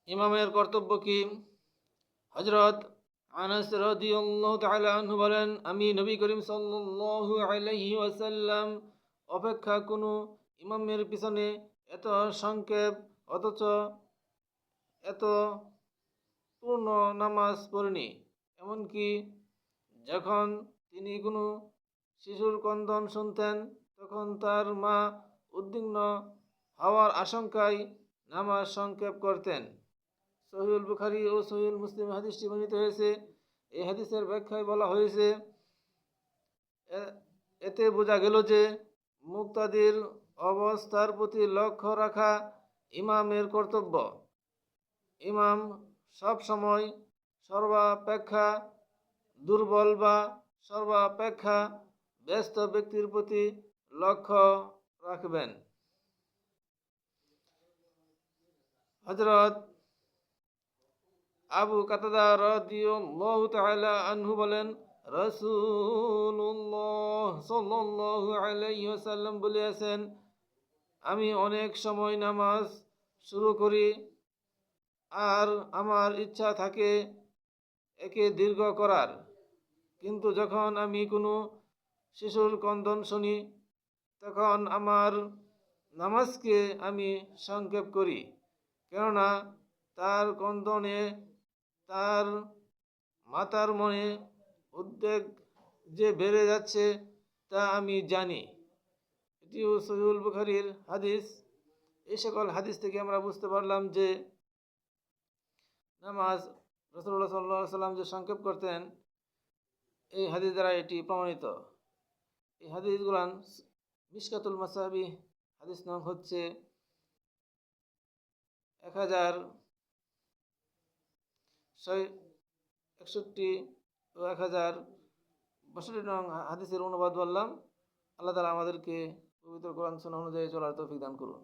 ইমামের কর্তব্য কি? হযরত আনাস রাদিয়াল্লাহু তাআলা আনহু বলেন, আমি নবী করিম সাল্লাল্লাহু আলাইহি ওয়াসাল্লাম অপেক্ষা কোনো ইমামের পিছনে এত সংক্ষেপ অথচ এত পূর্ণ নামাজ পড়িনি। এমনকি যখন তিনি কোনো শিশুর ক্রন্দন শুনতেন তখন তার মা উদ্বিগ্ন হওয়ার আশঙ্কায় নামাজ সংক্ষেপ করতেন। সহিহুল বুখারী ও সহিহুল মুসলিম হাদিসটি বর্ণিত হয়েছে। এই হাদিসের ব্যাখ্যায় বলা হয়েছে, এতে বোঝা গেল যে মুক্তাদির অবস্থার প্রতি লক্ষ্য রাখা ইমামের কর্তব্য। ইমাম সব সময় সর্বাপেক্ষা দুর্বল বা সর্বাপেক্ষা ব্যস্ত ব্যক্তির প্রতি লক্ষ্য রাখবেন। হযরত আবু কাতাদা রাদিয়াল্লাহু তাআলা আনহু বলেন, রাসূলুল্লাহ সাল্লাল্লাহু আলাইহি ওয়াসাল্লাম বলেছেন, আমি অনেক সময় নামাজ শুরু করি আর আমার ইচ্ছা থাকে একে দীর্ঘ করার, কিন্তু যখন আমি কোনো শিশুর ক্রন্দন শুনি তখন আমার নামাজকে আমি সংক্ষেপ করি, কেননা তার ক্রন্দনে তার মাতার মনে উদ্বেগ যে বেড়ে যাচ্ছে তা আমি জানি। এটিও সহিহুল বুখারীর হাদিস। এই সকল হাদিস থেকে আমরা বুঝতে পারলাম যে নামাজ রাসূলুল্লাহ সাল্লাল্লাহু আলাইহি ওয়াসাল্লাম যে সংক্ষেপ করতেন, এই হাদিস দ্বারা এটি প্রমাণিত। এই হাদিসগুলান মিশকাতুল মাসাবিহ হাদিস নং হচ্ছে 1061 ও 1062 নং হাদিসের অনুবাদ বললাম। আল্লাহ তাআলা আমাদেরকে পবিত্র কোরআন সুন্নাহ অনুযায়ী চলার তৌফিক দান করুন।